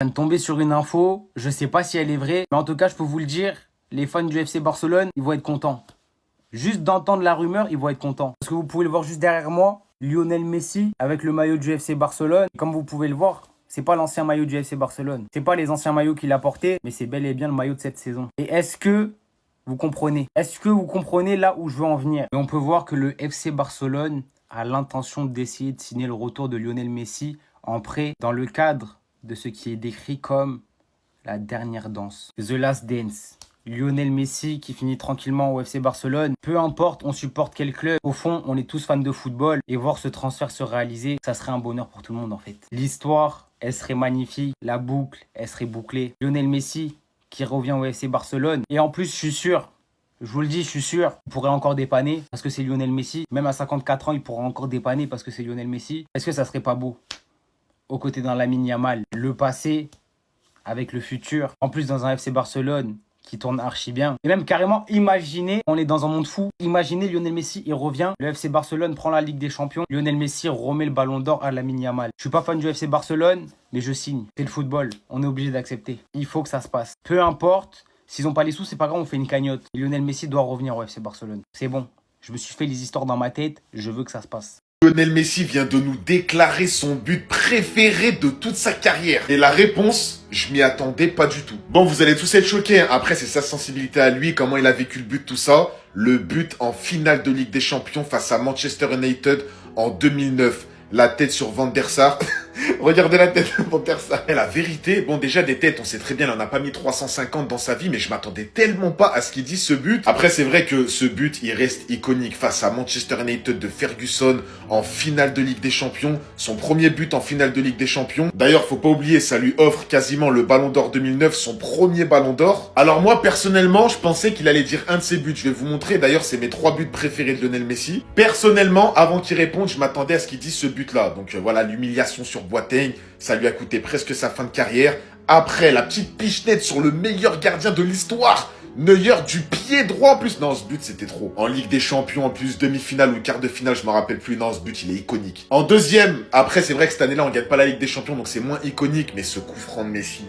Je viens de tomber sur une info, je sais pas si elle est vraie, mais en tout cas, je peux vous le dire, les fans du FC Barcelone, ils vont être contents. Juste d'entendre la rumeur, ils vont être contents. Parce que vous pouvez le voir juste derrière moi, Lionel Messi avec le maillot du FC Barcelone. Comme vous pouvez le voir, c'est pas l'ancien maillot du FC Barcelone. C'est pas les anciens maillots qu'il a portés, mais c'est bel et bien le maillot de cette saison. Et est-ce que vous comprenez? Est-ce que vous comprenez là où je veux en venir? Et on peut voir que le FC Barcelone a l'intention d'essayer de signer le retour de Lionel Messi en prêt dans le cadre de ce qui est décrit comme la dernière danse. The Last Dance. Lionel Messi qui finit tranquillement au FC Barcelone. Peu importe, on supporte quel club. Au fond, on est tous fans de football. Et voir ce transfert se réaliser, ça serait un bonheur pour tout le monde en fait. L'histoire, elle serait magnifique. La boucle, elle serait bouclée. Lionel Messi qui revient au FC Barcelone. Et en plus, je suis sûr, je vous le dis, je suis sûr, il pourrait encore dépanner parce que c'est Lionel Messi. Même à 54 ans, il pourra encore dépanner parce que c'est Lionel Messi. Est-ce que ça serait pas beau? Aux côtés d'un Lamine Yamal, le passé avec le futur. En plus, dans un FC Barcelone qui tourne archi bien. Et même carrément, imaginez, on est dans un monde fou. Imaginez Lionel Messi, il revient. Le FC Barcelone prend la Ligue des Champions. Lionel Messi remet le ballon d'or à Lamine Yamal. Je suis pas fan du FC Barcelone, mais je signe. C'est le football. On est obligé d'accepter. Il faut que ça se passe. Peu importe. S'ils n'ont pas les sous, c'est pas grave, on fait une cagnotte. Et Lionel Messi doit revenir au FC Barcelone. C'est bon. Je me suis fait les histoires dans ma tête. Je veux que ça se passe. Lionel Messi vient de nous déclarer son but préféré de toute sa carrière. Et la réponse, je m'y attendais pas du tout. Bon, vous allez tous être choqués, hein. Après, c'est sa sensibilité à lui, comment il a vécu le but, tout ça. Le but en finale de Ligue des Champions face à Manchester United en 2009. La tête sur Van der Sar. Regardez la tête de Van der Sar. Et la vérité, bon déjà des têtes, on sait très bien, il en a pas mis 350 dans sa vie, mais je m'attendais tellement pas à ce qu'il dit ce but. Après c'est vrai que ce but, il reste iconique face à Manchester United de Ferguson en finale de Ligue des Champions. Son premier but en finale de Ligue des Champions. D'ailleurs, faut pas oublier, ça lui offre quasiment le Ballon d'Or 2009, son premier Ballon d'Or. Alors moi, personnellement, je pensais qu'il allait dire un de ses buts. Je vais vous montrer, d'ailleurs, c'est mes 3 buts préférés de Lionel Messi. Personnellement, avant qu'il réponde, je m'attendais à ce qu'il dise ce but-là. Donc voilà, l'humiliation sur Boateng, ça lui a coûté presque sa fin de carrière. Après, la petite pichenette sur le meilleur gardien de l'histoire, Neuer du pied droit en plus. Non, ce but, c'était trop. En Ligue des Champions, en plus, demi-finale ou quart de finale, je me rappelle plus. Non, ce but, il est iconique. En deuxième, après, c'est vrai que cette année-là, on gagne pas la Ligue des Champions, donc c'est moins iconique, mais ce coup franc de Messi.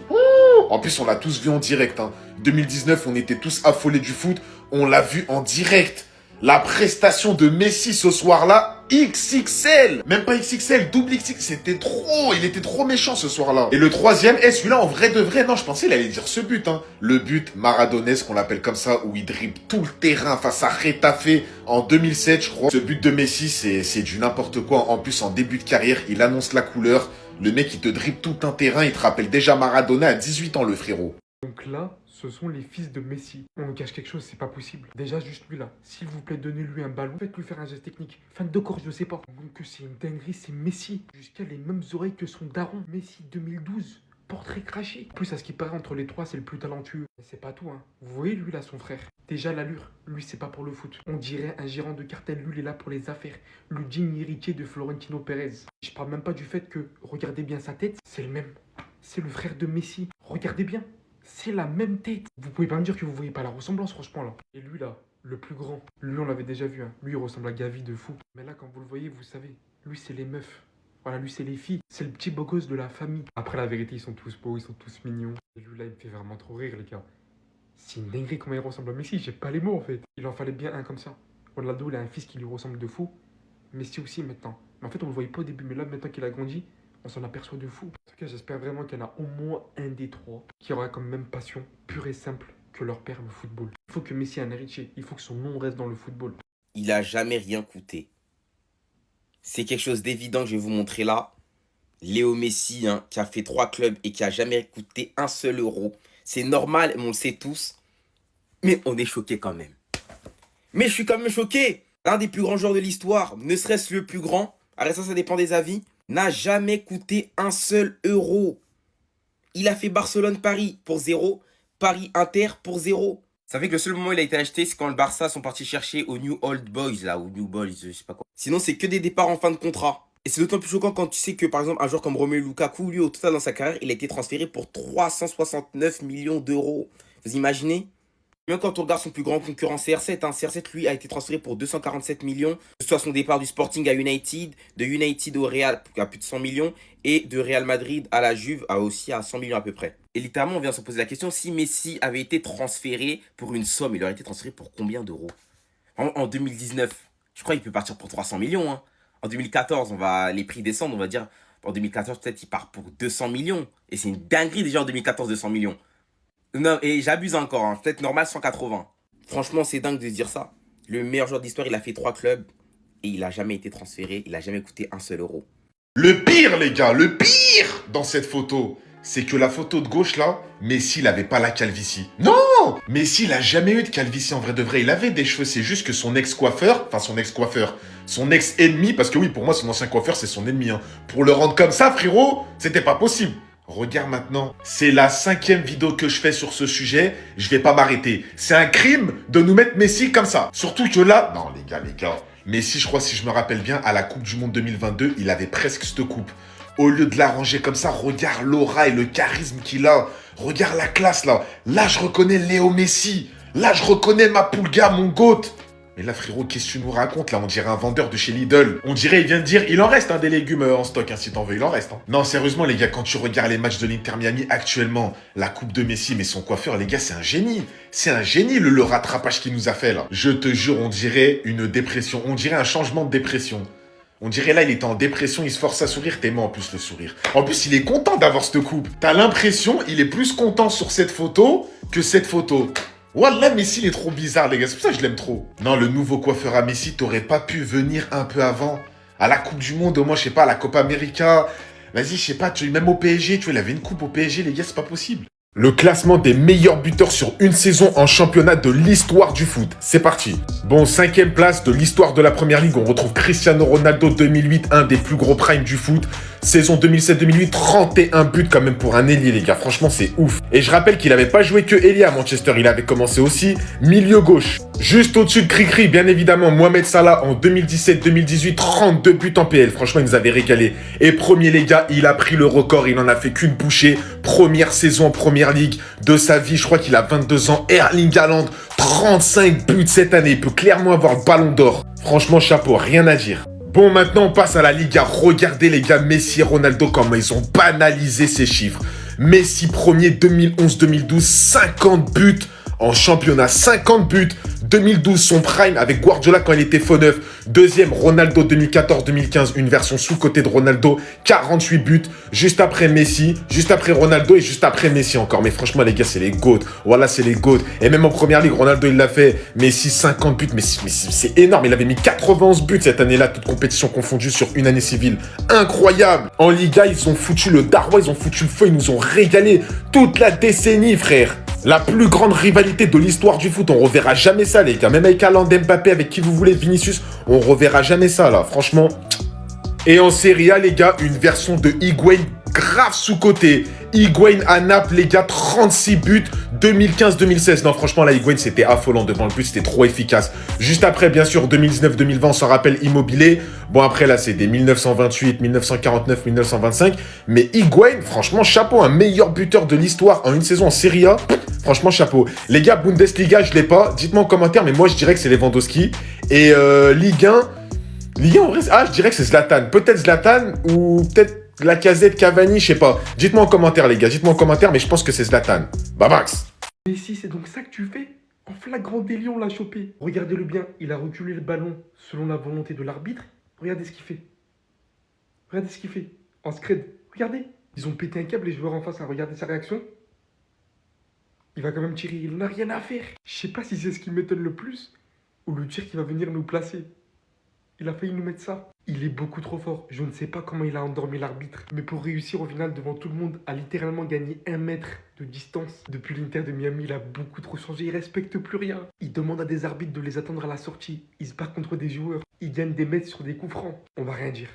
En plus, on l'a tous vu en direct. 2019, on était tous affolés du foot. On l'a vu en direct. La prestation de Messi ce soir-là, XXL. Même pas XXL, double XXL. C'était trop. Il était trop méchant ce soir-là. Et le troisième, celui-là, en vrai de vrai, non, je pensais qu'il allait dire ce but. Le but maradonesque, qu'on l'appelle comme ça, où il dribble tout le terrain face à Retafe en 2007, je crois. Ce but de Messi, c'est du n'importe quoi. En plus, en début de carrière, il annonce la couleur. Le mec, il te dribble tout un terrain. Il te rappelle déjà Maradona à 18 ans, le frérot. Donc là, ce sont les fils de Messi. On nous cache quelque chose, c'est pas possible. Déjà, juste lui là, s'il vous plaît, donnez-lui un ballon. Faites-lui faire un geste technique. Fan de corps, je sais pas. Donc que c'est une dinguerie, c'est Messi. Jusqu'à les mêmes oreilles que son daron. Messi 2012. Portrait craché. En plus, à ce qui paraît, entre les trois, c'est le plus talentueux. Mais c'est pas tout, hein. Vous voyez, lui là, son frère. Déjà, l'allure. Lui, c'est pas pour le foot. On dirait un gérant de cartel. Lui, il est là pour les affaires. Le digne héritier de Florentino Pérez. Je parle même pas du fait que, regardez bien sa tête, c'est le même. C'est le frère de Messi. Regardez bien. C'est la même tête. Vous pouvez pas me dire que vous voyez pas la ressemblance, franchement, là. Et lui, là, le plus grand. Lui, on l'avait déjà vu, hein. Lui, il ressemble à Gavi de fou. Mais là, quand vous le voyez, vous savez. Lui, c'est les meufs. Voilà, lui, c'est les filles. C'est le petit beau gosse de la famille. Après, la vérité, ils sont tous beaux, ils sont tous mignons. Et lui, là, il me fait vraiment trop rire, les gars. C'est une dinguerie comment il ressemble à Messi. J'ai pas les mots, en fait. Il en fallait bien un comme ça. Ronaldo, il a un fils qui lui ressemble de fou. Messi aussi, maintenant. Mais en fait, on le voyait pas au début. Mais là, maintenant qu'il a grandi, on s'en aperçoit de fou. En tout cas, j'espère vraiment qu'il y en a au moins un des trois qui aura comme même passion pure et simple que leur père, le football. Il faut que Messi ait un héritier. Il faut que son nom reste dans le football. Il a jamais rien coûté. C'est quelque chose d'évident que je vais vous montrer là. Léo Messi, qui a fait 3 clubs et qui a jamais coûté un seul euro. C'est normal, on le sait tous. Mais on est choqué quand même. Mais je suis quand même choqué. L'un des plus grands joueurs de l'histoire, ne serait-ce le plus grand, alors ça dépend des avis, n'a jamais coûté un seul euro. Il a fait Barcelone-Paris pour 0, Paris-Inter pour 0. Vous savez que le seul moment où il a été acheté, c'est quand le Barça sont partis chercher au New Old Boys, là, ou New Boys, je sais pas quoi. Sinon, c'est que des départs en fin de contrat. Et c'est d'autant plus choquant quand tu sais que, par exemple, un joueur comme Romelu Lukaku, lui, au total dans sa carrière, il a été transféré pour 369 millions d'euros. Vous imaginez? Même quand on regarde son plus grand concurrent CR7, CR7 lui a été transféré pour 247 millions, que ce soit son départ du Sporting à United, de United au Real à plus de 100 millions, et de Real Madrid à la Juve à aussi à 100 millions à peu près. Et littéralement, on vient se poser la question, si Messi avait été transféré pour une somme, il aurait été transféré pour combien d'euros? En 2019, je crois qu'il peut partir pour 300 millions. En 2014, les prix descendent, on va dire. En 2014, peut-être il part pour 200 millions. Et c'est une dinguerie déjà en 2014, 200 millions. Non, et j'abuse encore, peut-être normal 180. Franchement, c'est dingue de se dire ça. Le meilleur joueur d'histoire, il a fait 3 clubs et il n'a jamais été transféré, il n'a jamais coûté un seul euro. Le pire, les gars, le pire dans cette photo, c'est que la photo de gauche, là, Messi, il avait pas la calvitie. Non! Messi, il a jamais eu de calvitie en vrai de vrai. Il avait des cheveux, c'est juste que son ex-coiffeur, son ex-ennemi, parce que oui, pour moi, son ancien coiffeur, c'est son ennemi. Pour le rendre comme ça, frérot, c'était pas possible. Regarde maintenant, c'est la 5e vidéo que je fais sur ce sujet, je vais pas m'arrêter. C'est un crime de nous mettre Messi comme ça. Surtout que là, non les gars, Messi, je crois, si je me rappelle bien, à la Coupe du Monde 2022, il avait presque cette coupe. Au lieu de l'arranger comme ça, regarde l'aura et le charisme qu'il a. Regarde la classe là. Là, je reconnais Léo Messi. Là, je reconnais ma Pulga, mon GOAT. Mais là, frérot, qu'est-ce que tu nous racontes là? On dirait un vendeur de chez Lidl. On dirait, il vient de dire, il en reste des légumes en stock, si t'en veux, il en reste. Non, sérieusement, les gars, quand tu regardes les matchs de l'Inter Miami actuellement, la coupe de Messi, mais son coiffeur, les gars, c'est un génie. C'est un génie, le rattrapage qu'il nous a fait là. Je te jure, on dirait une dépression. On dirait un changement de dépression. On dirait là, il était en dépression, il se force à sourire, t'aimant en plus le sourire. En plus, il est content d'avoir cette coupe. T'as l'impression, il est plus content sur cette photo que cette photo. Wallah, Messi, il est trop bizarre, les gars. C'est pour ça que je l'aime trop. Non, le nouveau coiffeur à Messi, t'aurais pas pu venir un peu avant. À la Coupe du Monde, au moins, je sais pas, à la Copa América. Vas-y, je sais pas, même au PSG, tu vois, il avait une coupe au PSG, les gars, c'est pas possible. Le classement des meilleurs buteurs sur une saison en championnat de l'histoire du foot. C'est parti. Bon, 5e place de l'histoire de la Première Ligue. On retrouve Cristiano Ronaldo 2008, un des plus gros primes du foot. Saison 2007-2008, 31 buts quand même pour un ailier, les gars. Franchement, c'est ouf. Et je rappelle qu'il n'avait pas joué que ailier à Manchester. Il avait commencé aussi milieu gauche. Juste au-dessus de Cricri, bien évidemment, Mohamed Salah en 2017-2018, 32 buts en PL. Franchement, il nous avait régalé. Et premier, les gars, il a pris le record. Il n'en a fait qu'une bouchée. Première saison en Première Ligue de sa vie. Je crois qu'il a 22 ans. Erling Haaland, 35 buts cette année. Il peut clairement avoir le ballon d'or. Franchement, chapeau, rien à dire. Bon, maintenant, on passe à la Liga. Regardez, les gars, Messi et Ronaldo, comment ils ont banalisé ces chiffres. Messi, premier, 2011-2012, 50 buts en championnat. 50 buts. 2012, son prime avec Guardiola quand il était faux neuf. Deuxième, Ronaldo 2014-2015, une version sous-côté de Ronaldo. 48 buts. Juste après Messi, juste après Ronaldo et juste après Messi encore. Mais franchement, les gars, c'est les GOAT. Voilà, c'est les GOAT. Et même en première ligue, Ronaldo, il l'a fait. Messi, 50 buts. Mais c'est énorme. Il avait mis 91 buts cette année-là, toute compétition confondue sur une année civile. Incroyable. En Liga, ils ont foutu le darois, ils ont foutu le feu, ils nous ont régalé toute la décennie, frère. La plus grande rivalité de l'histoire du foot, on reverra jamais ça, les gars. Même avec Haaland, Mbappé, avec qui vous voulez, Vinicius, on reverra jamais ça, là. Franchement. Et en Serie A, les gars, une version de Higuain grave sous-côté. Higuain à Naples, les gars, 36 buts, 2015-2016. Non, franchement, là, Higuain, c'était affolant devant le but, c'était trop efficace. Juste après, bien sûr, 2019-2020, on s'en rappelle, Immobilier. Bon, après, là, c'est des 1928, 1949, 1925. Mais Higuain, franchement, chapeau, un meilleur buteur de l'histoire en une saison en Serie A. Franchement, chapeau. Les gars, Bundesliga, je l'ai pas. Dites-moi en commentaire, mais moi, je dirais que c'est Lewandowski. Et Ligue 1, en vrai, je dirais que c'est Zlatan. Peut-être Zlatan ou peut-être Lacazette, Cavani, je sais pas. Dites-moi en commentaire, les gars. Dites-moi en commentaire, mais je pense que c'est Zlatan. Babax. Mais si, c'est donc ça que tu fais? En flagrant délit, on l'a chopé. Regardez-le bien, il a reculé le ballon selon la volonté de l'arbitre. Regardez ce qu'il fait. Regardez ce qu'il fait. En scred. Regardez. Ils ont pété un câble, les joueurs en face. Regardez sa réaction. Il va quand même tirer. Il n'a rien à faire. Je sais pas si c'est ce qui m'étonne le plus ou le tir qui va venir nous placer. Il a failli nous mettre ça. Il est beaucoup trop fort. Je ne sais pas comment il a endormi l'arbitre. Mais pour réussir au final devant tout le monde à littéralement gagner 1 mètre de distance. Depuis l'Inter de Miami, il a beaucoup trop changé. Il respecte plus rien. Il demande à des arbitres de les attendre à la sortie. Il se bat contre des joueurs. Il gagne des mètres sur des coups francs. On va rien dire.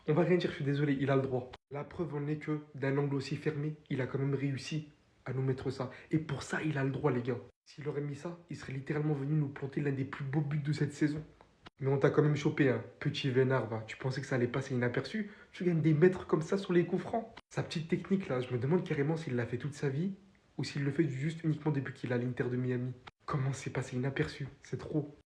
On va rien dire, je suis désolé, il a le droit. La preuve en est que d'un angle aussi fermé, il a quand même réussi à nous mettre ça. Et pour ça, il a le droit, les gars. S'il aurait mis ça, il serait littéralement venu nous planter l'un des plus beaux buts de cette saison. Mais on t'a quand même chopé, hein. Petit vénard, va. Tu pensais que ça allait passer inaperçu? Tu gagnes des mètres comme ça sur les coups francs. Sa petite technique, là, je me demande carrément s'il l'a fait toute sa vie ou s'il le fait juste uniquement depuis qu'il a l'Inter de Miami. Comment c'est passé inaperçu? C'est trop.